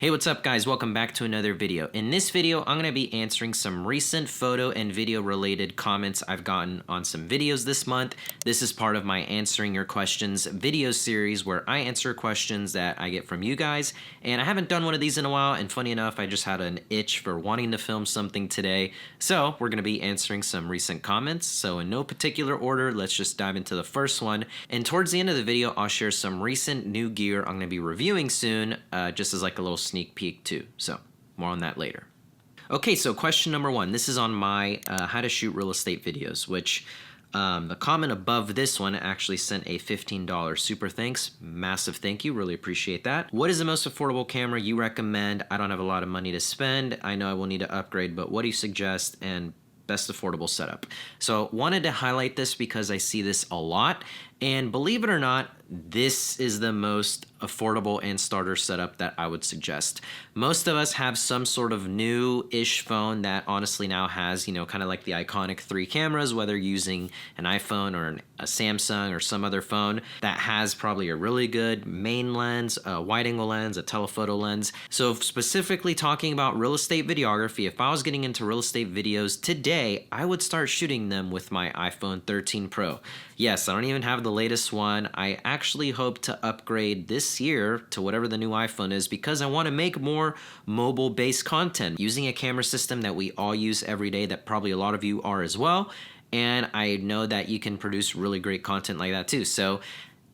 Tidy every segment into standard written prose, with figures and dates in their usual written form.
Hey, what's up guys? Welcome back to another video. In this video, I'm going to be answering some recent photo and video related comments I've gotten on some videos this month. This is part of my Answering Your Questions video series where I answer questions that I get from you guys. And I haven't done one of these in a while, and funny enough, I just had an itch for wanting to film something today. So we're going to be answering some recent comments. So in no particular order, let's just dive into the first one. And towards the end of the video, I'll share some recent new gear I'm going to be reviewing soon, just as like a little sneak peek too. So more on that later. Okay, so question number one. This is on my how to shoot real estate videos, which the comment above this one actually sent a $15 super thanks. Massive thank you. Really appreciate that. What is the most affordable camera you recommend? I don't have a lot of money to spend. I know I will need to upgrade, but what do you suggest? And best affordable setup. So wanted to highlight this because I see this a lot, and believe it or not, this is the most affordable and starter setup that I would suggest. Most of us have some sort of new-ish phone that honestly now has, kind of like the iconic 3 cameras, whether using an iPhone or a Samsung or some other phone that has probably a really good main lens, a wide-angle lens, a telephoto lens. So specifically talking about real estate videography, if I was getting into real estate videos today, I would start shooting them with my iPhone 13 Pro. Yes, I don't even have the latest one. I actually hope to upgrade this year to whatever the new iPhone is because I want to make more mobile-based content using a camera system that we all use every day, that probably a lot of you are as well. And I know that you can produce really great content like that too. So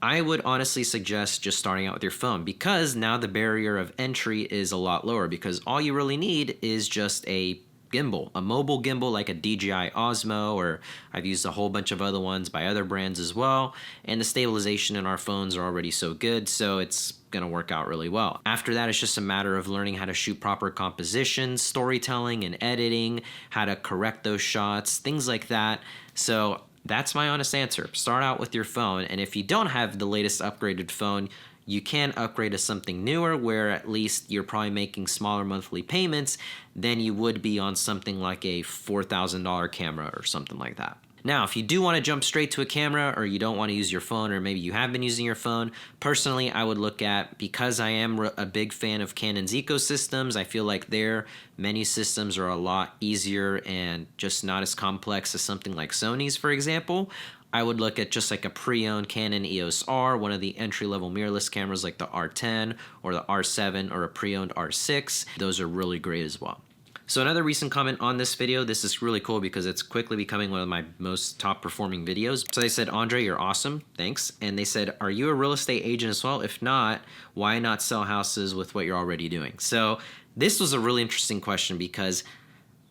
I would honestly suggest just starting out with your phone, because now the barrier of entry is a lot lower, because all you really need is just a gimbal, a mobile gimbal like a DJI Osmo, or I've used a whole bunch of other ones by other brands as well, and the stabilization in our phones are already so good, so it's gonna work out really well. After that, it's just a matter of learning how to shoot proper compositions, storytelling and editing, how to correct those shots, things like that. So that's my honest answer. Start out with your phone, and if you don't have the latest upgraded phone, you can upgrade to something newer where at least you're probably making smaller monthly payments than you would be on something like a $4,000 camera or something like that. Now, if you do want to jump straight to a camera, or you don't want to use your phone, or maybe you have been using your phone, personally, I would look at, because I am a big fan of Canon's ecosystems, I feel like their menu systems are a lot easier and just not as complex as something like Sony's, for example. I would look at just like a pre-owned Canon EOS R, one of the entry-level mirrorless cameras like the R10 or the R7, or a pre-owned R6. Those are really great as well. So another recent comment on this video, this is really cool because it's quickly becoming one of my most top performing videos. So they said, Andre, you're awesome, thanks. And they said, are you a real estate agent as well? If not, why not sell houses with what you're already doing? So this was a really interesting question because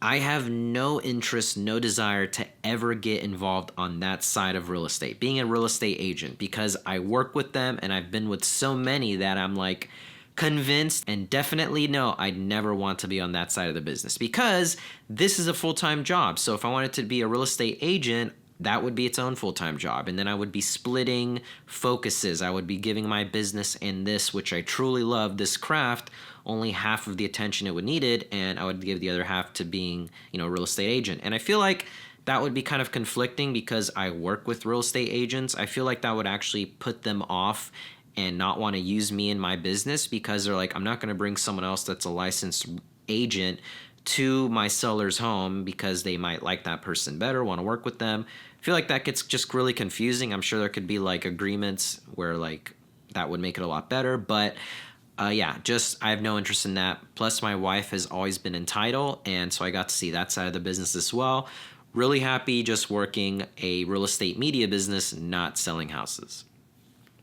I have no interest, no desire to ever get involved on that side of real estate, being a real estate agent, because I work with them and I've been with so many that I'm like convinced and definitely no, I'd never want to be on that side of the business, because this is a full-time job. So if I wanted to be a real estate agent, that would be its own full-time job. And then I would be splitting focuses. I would be giving my business and this, which I truly love, this craft, only half of the attention it would needed, and I would give the other half to being, a real estate agent. And I feel like that would be kind of conflicting because I work with real estate agents. I feel like that would actually put them off and not want to use me in my business, because they're like, I'm not going to bring someone else that's a licensed agent to my seller's home because they might like that person better, want to work with them. I feel like that gets just really confusing. I'm sure there could be like agreements where like that would make it a lot better, but yeah, just I have no interest in that. Plus my wife has always been in title, and so I got to see that side of the business as well. Really happy just working a real estate media business, not selling houses.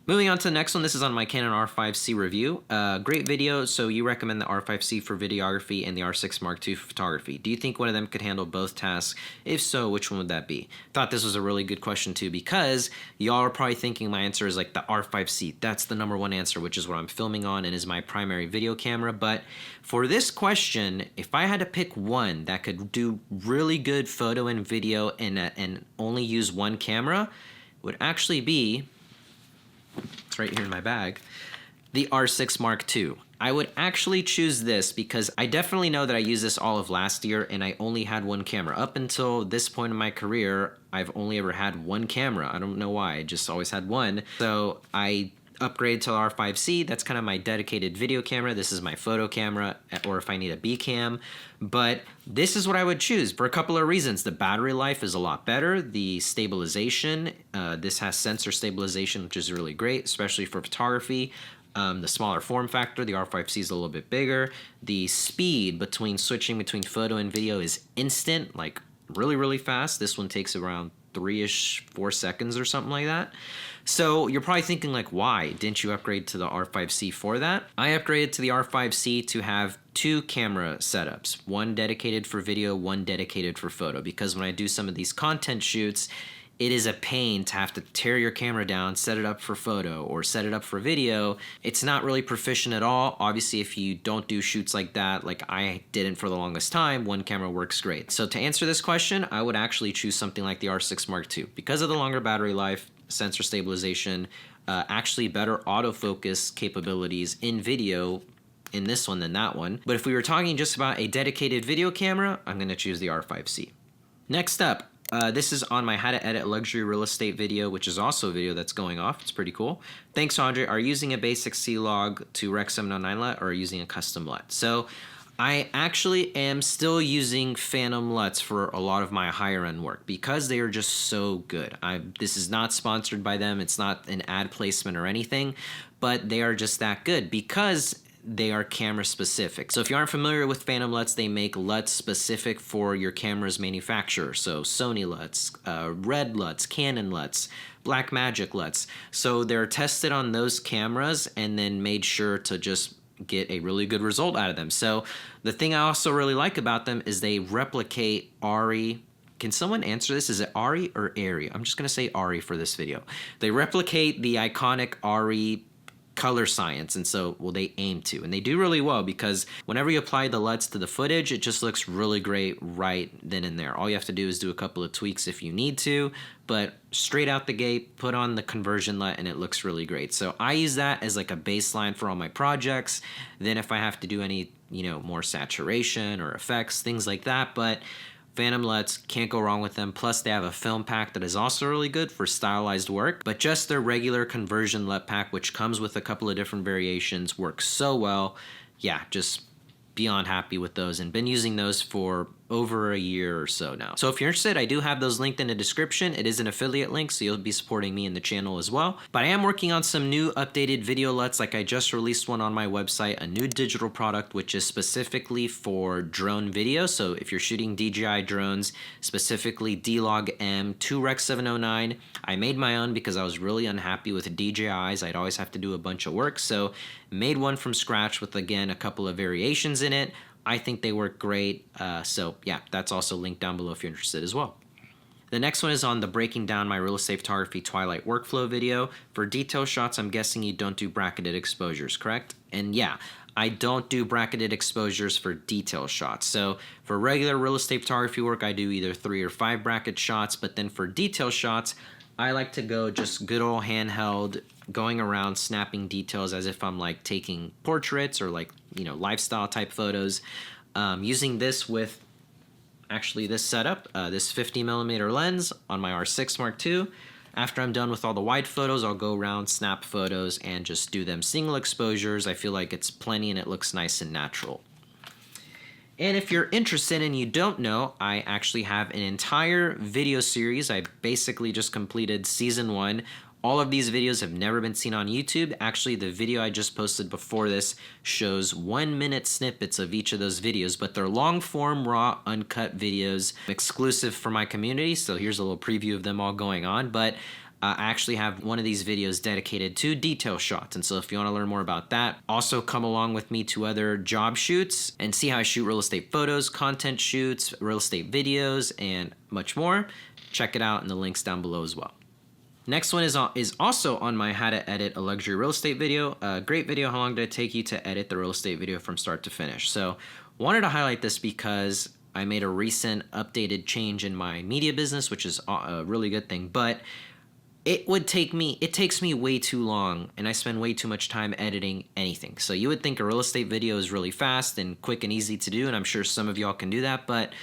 Moving on to the next one, this is on my Canon R5C review. Great video. So you recommend the R5C for videography and the R6 Mark II for photography. Do you think one of them could handle both tasks? If so, which one would that be? Thought this was a really good question too, because y'all are probably thinking my answer is like the R5C. That's the number one answer, which is what I'm filming on and is my primary video camera. But for this question, if I had to pick one that could do really good photo and video and only use one camera, it would actually be, it's right here in my bag, the R6 Mark II. I would actually choose this because I definitely know that I used this all of last year and I only had one camera. Up until this point in my career, I've only ever had one camera. I don't know why, I just always had one. So I upgrade to the R5C. That's kind of my dedicated video camera. This is my photo camera, or if I need a B cam. But this is what I would choose for a couple of reasons. The battery life is a lot better. The stabilization, this has sensor stabilization, which is really great, especially for photography. The smaller form factor, the R5C is a little bit bigger. The speed between switching between photo and video is instant, like really, really fast. This one takes around 4 seconds or something like that. So you're probably thinking like, why didn't you upgrade to the R5C for that? I upgraded to the R5C to have 2 camera setups, one dedicated for video, one dedicated for photo, because when I do some of these content shoots, it is a pain to have to tear your camera down, set it up for photo or set it up for video. It's not really proficient at all. Obviously, if you don't do shoots like that, like I didn't for the longest time, one camera works great. So to answer this question, I would actually choose something like the R6 Mark II because of the longer battery life, sensor stabilization, actually better autofocus capabilities in video in this one than that one. But if we were talking just about a dedicated video camera, I'm going to choose the R5C. Next up, this is on my how to edit luxury real estate video, which is also a video that's going off. It's pretty cool. Thanks, Andrei. Are you using a basic C-Log to Rec 709 LUT or are you using a custom LUT? So I actually am still using Phantom LUTs for a lot of my higher end work because they are just so good. This is not sponsored by them. It's not an ad placement or anything, but they are just that good because they are camera specific. So if you aren't familiar with Phantom LUTs, they make LUTs specific for your camera's manufacturer. So Sony LUTs, Red LUTs, Canon LUTs, Blackmagic LUTs. So they're tested on those cameras and then made sure to just get a really good result out of them. So the thing I also really like about them is they replicate ARRI. Can someone answer this? Is it ARRI or ARRI? I'm just going to say ARRI for this video. They replicate the iconic ARRI color science, and so, well, they aim to, and they do really well because whenever you apply the LUTs to the footage, it just looks really great right then and there. All you have to do is do a couple of tweaks if you need to, but straight out the gate, put on the conversion LUT and it looks really great. So I use that as like a baseline for all my projects. Then if I have to do any, more saturation or effects, things like that, but Phantom LUTs, can't go wrong with them. Plus, they have a film pack that is also really good for stylized work. But just their regular conversion LUT pack, which comes with a couple of different variations, works so well. Yeah, just beyond happy with those and been using those for over a year or so now. So if you're interested, I do have those linked in the description. It is an affiliate link, so you'll be supporting me in the channel as well. But I am working on some new updated video LUTs. Like I just released one on my website, a new digital product, which is specifically for drone video. So if you're shooting DJI drones, specifically D-Log-M to Rec 709, I made my own because I was really unhappy with DJIs. I'd always have to do a bunch of work. So made one from scratch with, again, a couple of variations in it. I think they work great. So yeah, that's also linked down below if you're interested as well. The next one is on the breaking down my real estate photography twilight workflow video. For detail shots, I'm guessing you don't do bracketed exposures, correct? And yeah, I don't do bracketed exposures for detail shots. So for regular real estate photography work, I do either 3 or 5 bracket shots, but then for detail shots, I like to go just good old handheld, going around snapping details as if I'm like taking portraits or like, lifestyle type photos. Using this with actually this setup, this 50mm lens on my R6 Mark II. After I'm done with all the wide photos, I'll go around, snap photos, and just do them single exposures. I feel like it's plenty and it looks nice and natural. And if you're interested and you don't know, I actually have an entire video series. I basically just completed season 1. All of these videos have never been seen on YouTube. Actually, the video I just posted before this shows 1-minute snippets of each of those videos, but they're long form, raw, uncut videos exclusive for my community. So here's a little preview of them all going on. But I actually have one of these videos dedicated to detail shots. And so if you want to learn more about that, also come along with me to other job shoots and see how I shoot real estate photos, content shoots, real estate videos, and much more. Check it out in the links down below as well. Next one is also on my how to edit a luxury real estate video. A great video. How long did it take you to edit the real estate video from start to finish? So wanted to highlight this because I made a recent updated change in my media business, which is a really good thing, but it takes me way too long and I spend way too much time editing anything. So you would think a real estate video is really fast and quick and easy to do, and I'm sure some of y'all can do that, but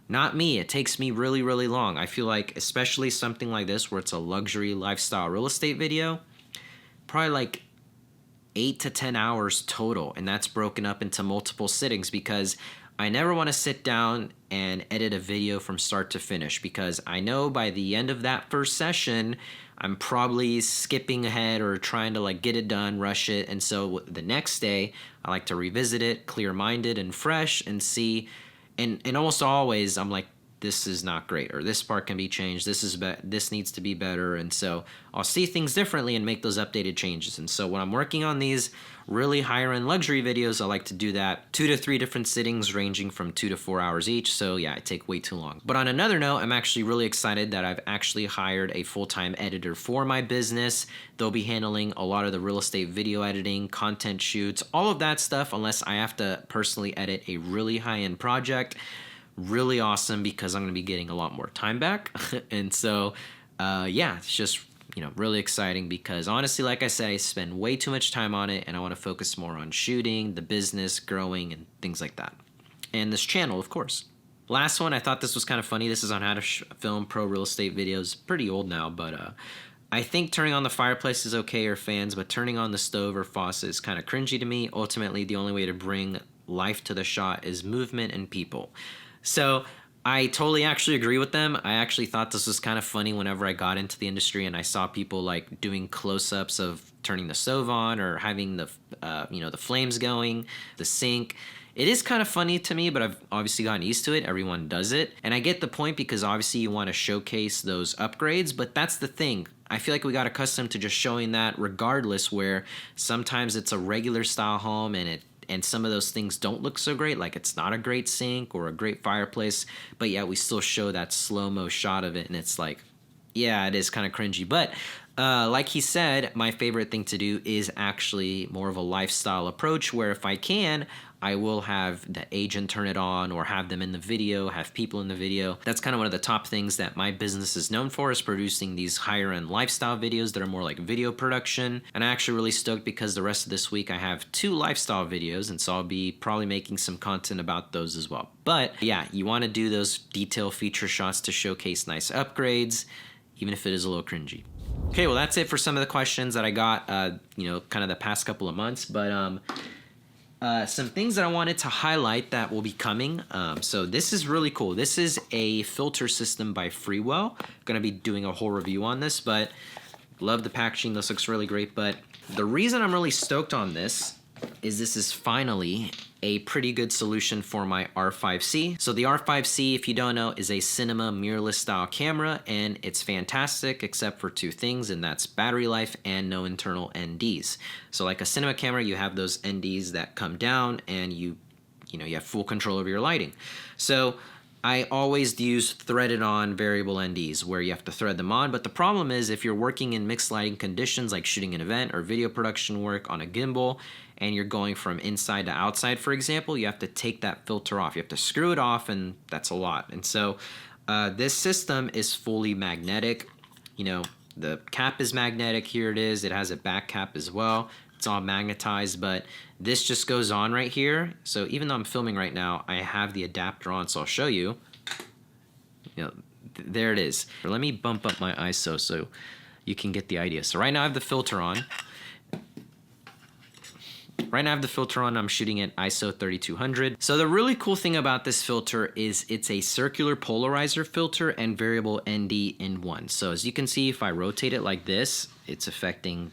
not me. It takes me really, really long. I feel like, especially something like this where it's a luxury lifestyle real estate video, probably like 8 to 10 hours total, and that's broken up into multiple sittings because I never want to sit down and edit a video from start to finish, because I know by the end of that first session I'm probably skipping ahead or trying to like get it done, rush it. And so the next day I like to revisit it clear-minded and fresh and see, and almost always I'm like, this is not great, or this part can be changed, this needs to be better. And so I'll see things differently and make those updated changes. And so when I'm working on these really higher end luxury videos, I like to do that 2 to 3 different sittings ranging from 2 to 4 hours each. So yeah, it take way too long. But on another note, I'm actually really excited that I've actually hired a full-time editor for my business. They'll be handling a lot of the real estate video editing, content shoots, all of that stuff, unless I have to personally edit a really high-end project. Really awesome, because I'm going to be getting a lot more time back. And so yeah, it's just, you know, really exciting, because honestly, like I said, I spend way too much time on it and I want to focus more on shooting, the business, growing, and things like that. And this channel, of course. Last one, I thought this was kind of funny. This is on how to film pro real estate videos. Pretty old now, but I think turning on the fireplace is okay or fans, but turning on the stove or faucet is kind of cringy to me. Ultimately, the only way to bring life to the shot is movement and people. So I totally actually agree with them. I actually thought this was kind of funny whenever I got into the industry and I saw people like doing close-ups of turning the stove on or having the the flames going, the sink. It is kind of funny to me, but I've obviously gotten used to it. Everyone does it. And I get the point, because obviously you want to showcase those upgrades, but that's the thing. I feel like we got accustomed to just showing that regardless, where sometimes it's a regular style home and some of those things don't look so great, like it's not a great sink or a great fireplace, but yeah, we still show that slow-mo shot of it, and it's like, yeah, it is kind of cringy. But like he said, my favorite thing to do is actually more of a lifestyle approach, where if I can, I will have the agent turn it on or have them in the video, have people in the video. That's kind of one of the top things that my business is known for, is producing these higher end lifestyle videos that are more like video production. And I'm actually really stoked because the rest of this week I have 2 lifestyle videos, and so I'll be probably making some content about those as well. But yeah, you want to do those detail feature shots to showcase nice upgrades, even if it is a little cringy. Okay, well that's it for some of the questions that I got, kind of the past couple of months. But some things that I wanted to highlight that will be coming. So this is really cool. This is a filter system by Freewell. I'm going to be doing a whole review on this, but love the packaging. This looks really great. But the reason I'm really stoked on this is finally a pretty good solution for my R5C. So the R5C, if you don't know, is a cinema mirrorless style camera, and it's fantastic except for 2 things, and that's battery life and no internal NDs. So like a cinema camera, you have those NDs that come down, and you have full control over your lighting. So I always use threaded on variable NDs where you have to thread them on, but the problem is if you're working in mixed lighting conditions like shooting an event or video production work on a gimbal, and you're going from inside to outside, for example, you have to take that filter off. You have to screw it off, and that's a lot. And so this system is fully magnetic. The cap is magnetic. Here it is. It has a back cap as well. It's all magnetized, but this just goes on right here. So even though I'm filming right now, I have the adapter on, so I'll show you. There it is. Let me bump up my ISO so you can get the idea. So right now I have the filter on. I'm shooting at ISO 3200. So the really cool thing about this filter is it's a circular polarizer filter and variable ND in one. So as you can see, if I rotate it like this, it's affecting,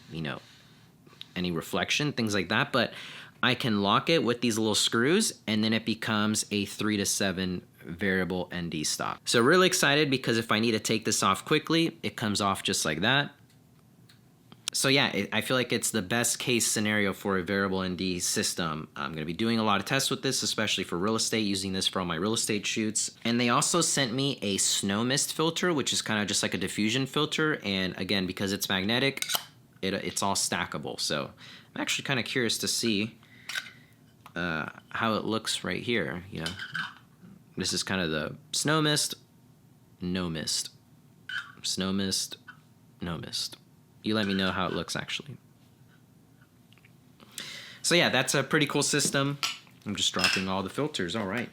any reflection, things like that. But I can lock it with these little screws, and then it becomes a 3 to 7 variable ND stop. So really excited, because if I need to take this off quickly, it comes off just like that. So yeah, I feel like it's the best case scenario for a variable ND system. I'm going to be doing a lot of tests with this, especially for real estate, using this for all my real estate shoots. And they also sent me a snow mist filter, which is kind of just like a diffusion filter. And again, because it's magnetic, it's all stackable. So I'm actually kind of curious to see how it looks right here. This is kind of the snow mist, no mist, snow mist, no mist. You let me know how it looks actually. So yeah, that's a pretty cool system. I'm just dropping all the filters. All right.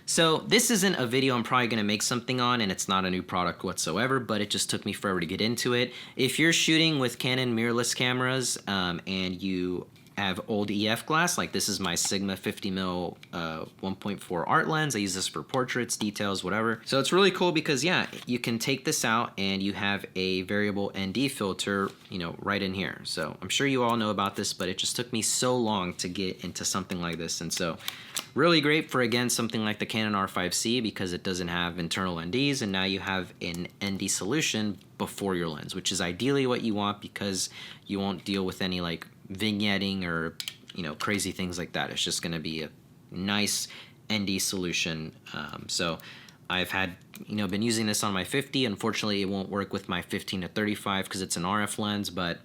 So this isn't a video I'm probably going to make something on, and it's not a new product whatsoever, but it just took me forever to get into it. If you're shooting with Canon mirrorless cameras and you I have old EF glass, like this is my Sigma 50mm 1.4 art lens. I use this for portraits, details, whatever. So it's really cool because yeah, you can take this out and you have a variable ND filter, you know, right in here. So I'm sure you all know about this, but it just took me so long to get into something like this. And so really great for, again, something like the Canon R5C because it doesn't have internal NDs, and now you have an ND solution before your lens, which is ideally what you want because you won't deal with any like vignetting or, you know, crazy things like that. It's just going to be a nice ND solution. So I've had, you know, been using this on my 50. Unfortunately, it won't work with my 15 to 35 because it's an RF lens, but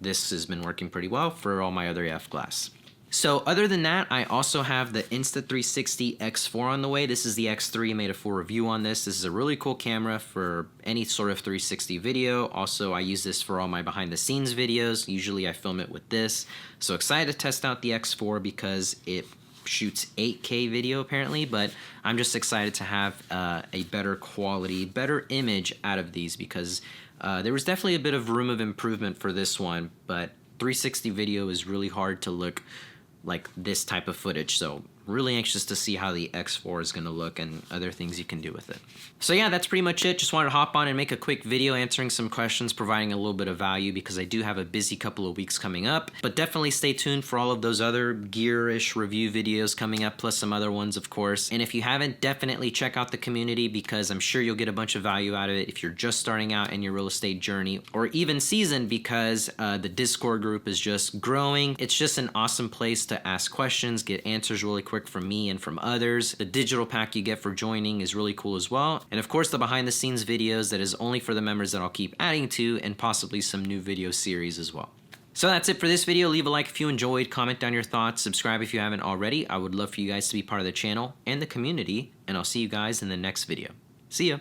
this has been working pretty well for all my other EF glass. So other than that, I also have the Insta360 X4 on the way. This is the X3. I made a full review on this. This is a really cool camera for any sort of 360 video. Also, I use this for all my behind the scenes videos. Usually I film it with this. So excited to test out the X4 because it shoots 8K video apparently, but I'm just excited to have a better quality, better image out of these because there was definitely a bit of room of improvement for this one, but 360 video is really hard to look like this type of footage. So really anxious to see how the X4 is going to look and other things you can do with it. So yeah, that's pretty much it. Just wanted to hop on and make a quick video answering some questions, providing a little bit of value because I do have a busy couple of weeks coming up. But definitely stay tuned for all of those other gear-ish review videos coming up, plus some other ones, of course. And if you haven't, definitely check out the community because I'm sure you'll get a bunch of value out of it if you're just starting out in your real estate journey or even seasoned because the Discord group is just growing. It's just an awesome place to ask questions, get answers really quick from me and from others. The digital pack you get for joining is really cool as well. And of course, the behind the scenes videos that is only for the members that I'll keep adding to, and possibly some new video series as well. So that's it for this video. Leave a like if you enjoyed, comment down your thoughts, subscribe if you haven't already. I would love for you guys to be part of the channel and the community, and I'll see you guys in the next video. See ya.